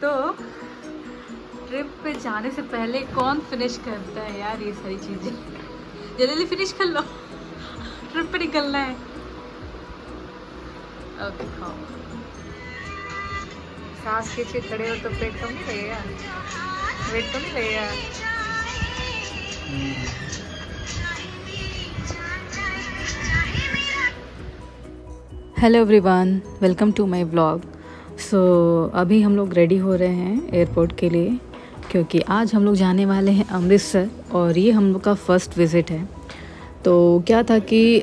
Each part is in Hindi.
तो ट्रिप पे जाने से पहले कौन फिनिश करता है यार ये सारी चीज़ें? जल्दी फिनिश कर लो, ट्रिप पे निकलना है। ओके खाओ। सांस खींच के खड़े हो तो पेट तो नहीं लगेगा, वेट तो नहीं लगेगा। Hello everyone, welcome to my vlog. So अभी हम लोग रेडी हो रहे हैं एयरपोर्ट के लिए, क्योंकि आज हम लोग जाने वाले हैं अमृतसर और ये हम लोग का फ़र्स्ट विज़िट है। तो क्या था कि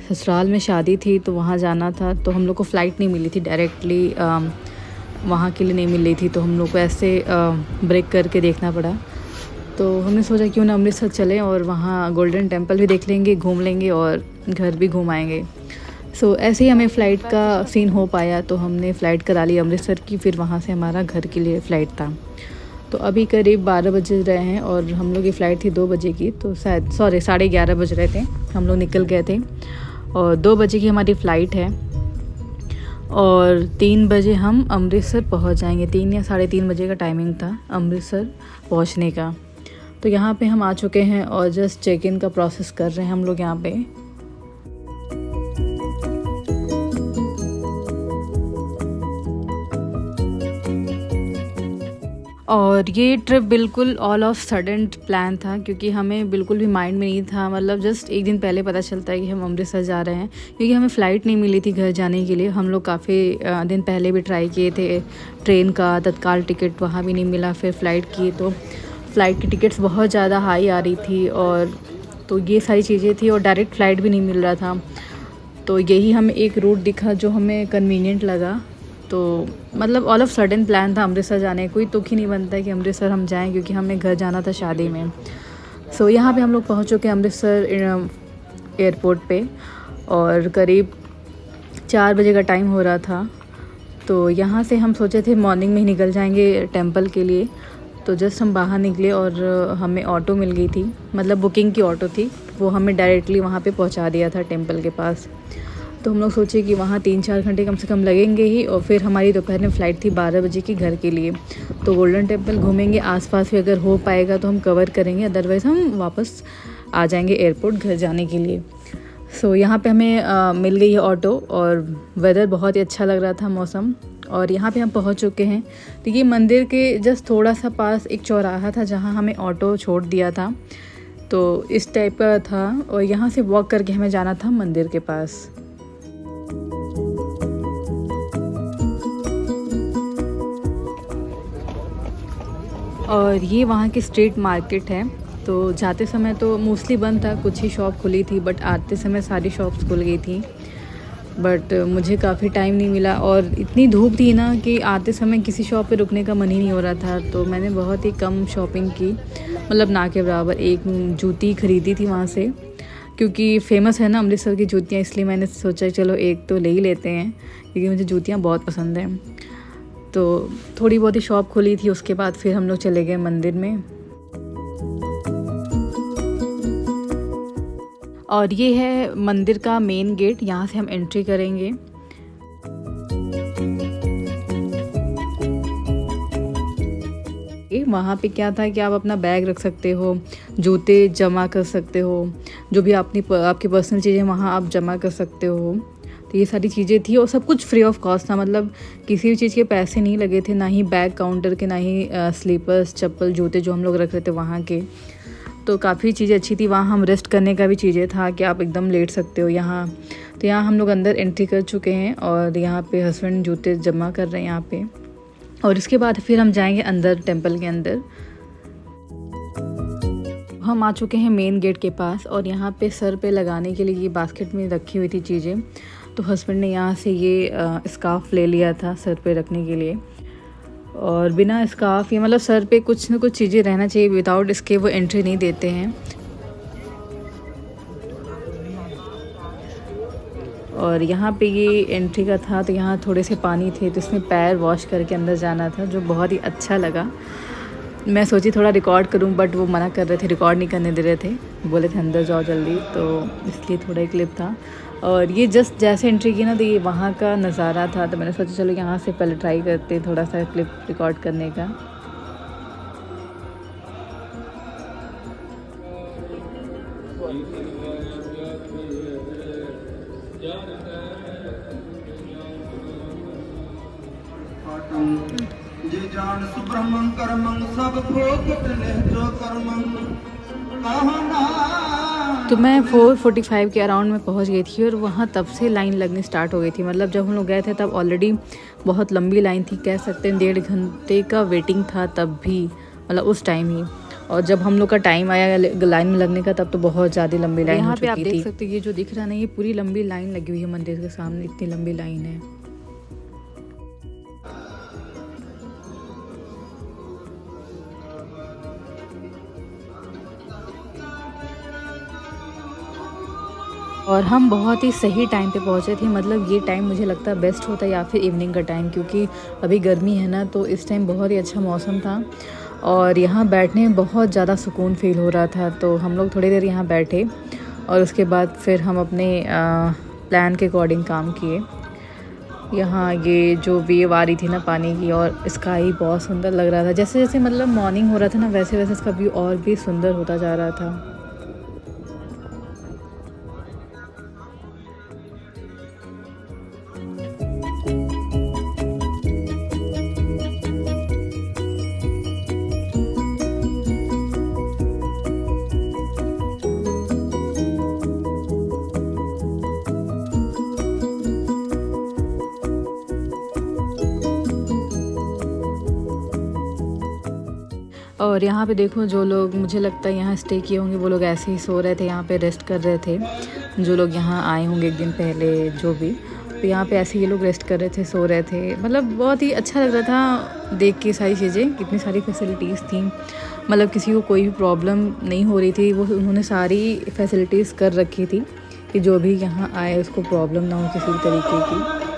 ससुराल में शादी थी तो वहाँ जाना था, तो हम लोग को फ़्लाइट नहीं मिली थी डायरेक्टली, वहाँ के लिए नहीं मिल रही थी, तो हम लोग को ऐसे ब्रेक करके देखना पड़ा। तो हमने सोचा क्यों ना अमृतसर चलें और वहाँ गोल्डन टेम्पल भी देख लेंगे, घूम लेंगे और घर भी घूम आएंगे। सो ऐसे ही हमें फ़्लाइट का सीन हो पाया, तो हमने फ़्लाइट करा ली अमृतसर की, फिर वहाँ से हमारा घर के लिए फ़्लाइट था। तो अभी करीब 12 बज रहे हैं और हम लोग की फ़्लाइट थी 2 बजे की, तो शायद 11:30 बज रहे थे, हम लोग निकल गए थे और 2 बजे की हमारी फ़्लाइट है और 3 बजे हम अमृतसर पहुँच जाएंगे। 3 या 3:30 बजे का टाइमिंग था अमृतसर पहुँचने का। तो यहाँ पे हम आ चुके हैं और जस्ट चेक इन का प्रोसेस कर रहे हैं हम लोग यहाँ पे। और ये ट्रिप बिल्कुल ऑल ऑफ सडन प्लान था, क्योंकि हमें बिल्कुल भी माइंड में नहीं था, मतलब जस्ट एक दिन पहले पता चलता है कि हम अमृतसर जा रहे हैं, क्योंकि हमें फ़्लाइट नहीं मिली थी घर जाने के लिए। हम लोग काफ़ी दिन पहले भी ट्राई किए थे, ट्रेन का तत्काल टिकट वहाँ भी नहीं मिला, फिर फ़्लाइट की तो फ़्लाइट की टिकट्स बहुत ज़्यादा हाई आ रही थी, और तो ये सारी चीज़ें थी और डायरेक्ट फ़्लाइट भी नहीं मिल रहा था। तो यही हमें एक रूट दिखा जो हमें कन्वीनियंट लगा। तो मतलब ऑल ऑफ सडन प्लान था अमृतसर जाने, कोई तुक ही नहीं बनता कि अमृतसर हम जाएं, क्योंकि हमें घर जाना था शादी में। सो यहाँ पे हम लोग पहुँच चुके हैं अमृतसर एयरपोर्ट पे और करीब 4 बजे का टाइम हो रहा था। तो यहाँ से हम सोचे थे मॉर्निंग में ही निकल जाएंगे टेंपल के लिए। तो जस्ट हम बाहर निकले और हमें ऑटो मिल गई थी, मतलब बुकिंग की ऑटो थी, वो हमें डायरेक्टली वहाँ पे पहुँचा दिया था टेंपल के पास। तो हम लोग सोचे कि वहाँ 3-4 घंटे कम से कम लगेंगे ही, और फिर हमारी दोपहर में फ़्लाइट थी 12 बजे की घर के लिए। तो गोल्डन टेम्पल घूमेंगे, आसपास भी अगर हो पाएगा तो हम कवर करेंगे, अदरवाइज़ हम वापस आ जाएंगे एयरपोर्ट घर जाने के लिए। सो यहाँ पे हमें मिल गई है ऑटो और वेदर बहुत ही अच्छा लग रहा था, मौसम। और यहाँ पे हम पहुँच चुके हैं। तो ये मंदिर के जस्ट थोड़ा सा पास एक चौराहा था जहाँ हमें ऑटो छोड़ दिया था, तो इस टाइप का था, और यहाँ से वॉक करके हमें जाना था मंदिर के पास। और ये वहाँ की स्ट्रीट मार्केट है। तो जाते समय तो मोस्टली बंद था, कुछ ही शॉप खुली थी, बट आते समय सारी शॉप्स खुल गई थी। बट मुझे काफ़ी टाइम नहीं मिला और इतनी धूप थी ना कि आते समय किसी शॉप पे रुकने का मन ही नहीं हो रहा था। तो मैंने बहुत ही कम शॉपिंग की, मतलब ना के बराबर। एक जूती खरीदी थी वहाँ से, क्योंकि फ़ेमस है ना अमृतसर की जूतियाँ, इसलिए मैंने सोचा चलो एक तो ले ही लेते हैं, क्योंकि मुझे जूतियाँ बहुत पसंद हैं। तो थोड़ी बहुत ही शॉप खुली थी, उसके बाद फिर हम लोग चले गए मंदिर में। और ये है मंदिर का मेन गेट, यहाँ से हम एंट्री करेंगे। वहाँ पे क्या था कि आप अपना बैग रख सकते हो, जूते जमा कर सकते हो, जो भी आपकी पर्सनल चीज़ें वहाँ आप जमा कर सकते हो। तो ये सारी चीज़ें थी और सब कुछ फ्री ऑफ कॉस्ट था, मतलब किसी भी चीज़ के पैसे नहीं लगे थे, ना ही बैग काउंटर के, ना ही स्लीपर्स, चप्पल, जूते जो हम लोग रख रहे थे वहाँ के। तो काफ़ी चीज़ें अच्छी थी। वहाँ हम रेस्ट करने का भी चीज़ें था कि आप एकदम लेट सकते हो यहाँ। तो यहाँ हम लोग अंदर एंट्री कर चुके हैं और यहाँ पे हस्बैंड जूते जमा कर रहे हैं यहाँ पे, और इसके बाद फिर हम जाएंगे अंदर टेंपल के अंदर। हम आ चुके हैं मेन गेट के पास और यहाँ पे सर पे लगाने के लिए ये बास्केट में रखी हुई थी चीज़ें। तो हस्बैंड ने यहाँ से ये स्कार्फ ले लिया था सर पे रखने के लिए, और बिना स्कार्फ ये मतलब सर पे कुछ ना कुछ चीज़ें रहना चाहिए, विदाउट इसके वो एंट्री नहीं देते हैं। और यहाँ पे ये एंट्री का था, तो यहाँ थोड़े से पानी थे, तो इसमें पैर वॉश करके अंदर जाना था, जो बहुत ही अच्छा लगा। मैं सोची थोड़ा रिकॉर्ड करूं, बट वो मना कर रहे थे, रिकॉर्ड नहीं करने दे रहे थे, बोले थे अंदर जाओ जल्दी, तो इसलिए थोड़ा ही क्लिप था। और ये जस्ट जैसे एंट्री की ना तो ये वहाँ का नज़ारा था, तो मैंने सोचा चलो यहाँ से पहले ट्राई करते थोड़ा सा क्लिप रिकॉर्ड करने का। जे जान सुब्रह्मण्य कर्मं सब भोगत ले जो कर्मं कहना। तो मैं 4:45 के अराउंड में पहुंच गई थी और वहाँ तब से लाइन लगनी स्टार्ट हो गई थी। मतलब जब हम लोग गए थे तब ऑलरेडी बहुत लंबी लाइन थी, कह सकते हैं 1.5 घंटे का वेटिंग था तब भी, मतलब उस टाइम ही। और जब हम लोग का टाइम आया लाइन में लगने का तब तो बहुत ज़्यादा लंबी लाइन हो चुकी थी। यहाँ पे आप देख सकते हैं ये जो दिख रहा ना, ये पूरी लंबी लाइन लगी हुई है मंदिर के सामने, इतनी लंबी लाइन है। और हम बहुत ही सही टाइम पे पहुँचे थे। मतलब ये टाइम मुझे लगता है बेस्ट होता है या फिर इवनिंग का टाइम, क्योंकि अभी गर्मी है ना, तो इस टाइम बहुत ही अच्छा मौसम था और यहाँ बैठने में बहुत ज़्यादा सुकून फील हो रहा था। तो हम लोग थोड़ी देर यहाँ बैठे और उसके बाद फिर हम अपने प्लान के अकॉर्डिंग काम किए। यहाँ ये जो वेव आ रही थी ना पानी की, और स्काई बहुत सुंदर लग रहा था। जैसे जैसे मतलब मॉर्निंग हो रहा था ना, वैसे वैसे इसका व्यू और भी सुंदर होता जा रहा था। और यहाँ पे देखो जो लोग मुझे लगता है यहाँ स्टे किए होंगे वो लोग ऐसे ही सो रहे थे, यहाँ पे रेस्ट कर रहे थे। जो लोग यहाँ आए होंगे एक दिन पहले जो भी, तो यहाँ पे ऐसे ये लोग रेस्ट कर रहे थे, सो रहे थे। मतलब बहुत ही अच्छा लग रहा था देख के सारी चीज़ें, कितनी सारी फैसिलिटीज़ थी। मतलब किसी को कोई भी प्रॉब्लम नहीं हो रही थी, वो उन्होंने सारी फैसिलिटीज़ कर रखी थी कि जो भी यहाँ आए उसको प्रॉब्लम ना हो किसी भी तरीके की।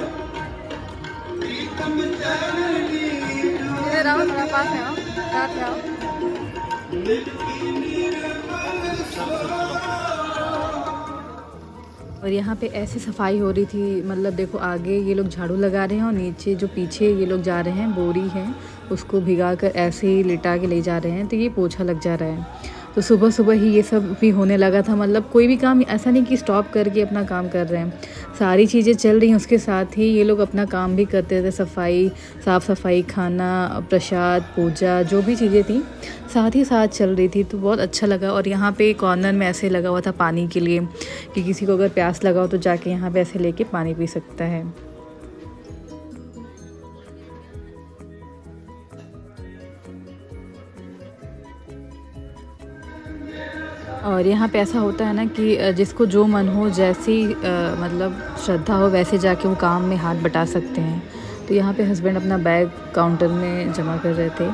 और यहाँ पे ऐसी सफाई हो रही थी, मतलब देखो आगे ये लोग झाड़ू लगा रहे हैं और नीचे जो पीछे ये लोग जा रहे हैं, बोरी है उसको भिगा कर ऐसे ही लिटा के ले जा रहे हैं, तो ये पोछा लग जा रहा है। तो सुबह सुबह ही ये सब भी होने लगा था। मतलब कोई भी काम ऐसा नहीं कि स्टॉप करके अपना काम कर रहे हैं, सारी चीज़ें चल रही हैं, उसके साथ ही ये लोग अपना काम भी करते थे। सफाई, साफ़ सफाई, खाना, प्रसाद, पूजा, जो भी चीज़ें थी साथ ही साथ चल रही थी, तो बहुत अच्छा लगा। और यहाँ पे कॉर्नर में ऐसे लगा हुआ था पानी के लिए कि किसी को अगर प्यास लगा हो तो जाके यहाँ पे ऐसे लेके पानी पी सकता है। और यहाँ पे ऐसा होता है ना कि जिसको जो मन हो, जैसी मतलब श्रद्धा हो, वैसे जाके वो काम में हाथ बटा सकते हैं। तो यहाँ पे हस्बैंड अपना बैग काउंटर में जमा कर रहे थे।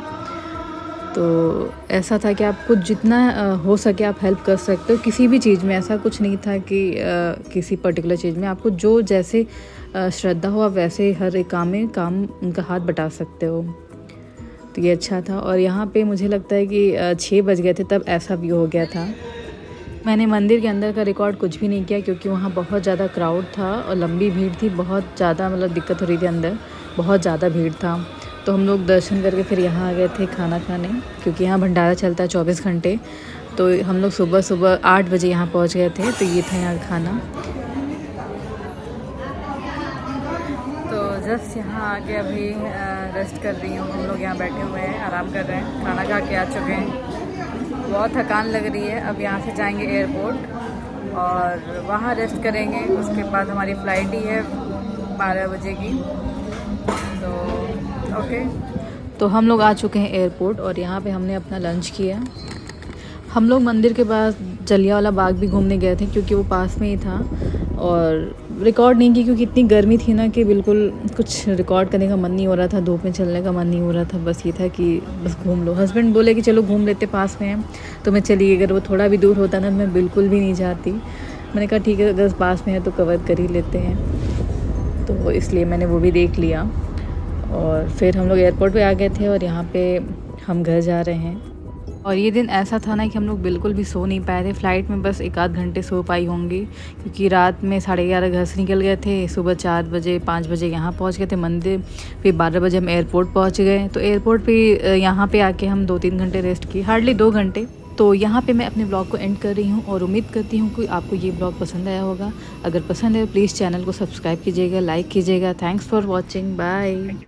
तो ऐसा था कि आपको जितना हो सके आप हेल्प कर सकते हो किसी भी चीज़ में। ऐसा कुछ नहीं था कि किसी पर्टिकुलर चीज़ में, आपको जो जैसे श्रद्धा हो आप वैसे हर एक काम में उनका हाथ बटा सकते हो। तो ये अच्छा था। और यहाँ पे मुझे लगता है कि 6 बज गए थे तब ऐसा व्यू हो गया था। मैंने मंदिर के अंदर का रिकॉर्ड कुछ भी नहीं किया क्योंकि वहाँ बहुत ज़्यादा क्राउड था और लंबी भीड़ थी, बहुत ज़्यादा मतलब दिक्कत हो रही थी, अंदर बहुत ज़्यादा भीड़ था। तो हम लोग दर्शन करके फिर यहाँ आ गए थे खाना खाने, क्योंकि यहाँ भंडारा चलता है 24 घंटे। तो हम लोग सुबह सुबह 8 बजे यहाँ पहुँच गए थे। तो ये था यहाँ का खाना। तो जस्ट यहाँ आके अभी रेस्ट कर रही हूँ। हम लोग यहाँ बैठे हुए हैं, आराम कर रहे हैं, खाना खा के आ चुके हैं। बहुत थकान लग रही है। अब यहाँ से जाएंगे एयरपोर्ट और वहाँ रेस्ट करेंगे। उसके बाद हमारी फ़्लाइट ही है 12 बजे की। तो ओके, तो हम लोग आ चुके हैं एयरपोर्ट और यहाँ पे हमने अपना लंच किया। हम लोग मंदिर के पास जलियांवाला बाग भी घूमने गए थे क्योंकि वो पास में ही था, और रिकॉर्ड नहीं की क्योंकि इतनी गर्मी थी ना कि बिल्कुल कुछ रिकॉर्ड करने का मन नहीं हो रहा था, धूप में चलने का मन नहीं हो रहा था। बस ये था कि बस घूम लो। हस्बैंड बोले कि चलो घूम लेते, पास में है। तो मैं चली, अगर वो थोड़ा भी दूर होता ना मैं बिल्कुल भी नहीं जाती। मैंने कहा ठीक है, अगर पास में है तो कवर कर ही लेते हैं। तो इसलिए मैंने वो भी देख लिया और फिर हम लोग एयरपोर्ट पे आ गए थे और यहाँ पे हम घर जा रहे हैं। और ये दिन ऐसा था ना कि हम लोग बिल्कुल भी सो नहीं पाए थे। फ़्लाइट में बस 1 आध घंटे सो पाई होंगी, क्योंकि रात में 11:30 घर से निकल गए थे, सुबह 4 बजे 5 बजे यहाँ पहुँच गए थे मंदिर। फिर 12 बजे हम एयरपोर्ट पहुँच गए। तो एयरपोर्ट पे यहाँ पे आके हम 2-3 घंटे रेस्ट किए, हार्डली 2 घंटे। तो यहाँ पे मैं अपने ब्लॉग को एंड कर रही हूँ और उम्मीद करती हूँ कि आपको ये ब्लॉग पसंद आया होगा। अगर पसंद है प्लीज़ चैनल को सब्सक्राइब कीजिएगा, लाइक कीजिएगा। Thanks for watching, bye.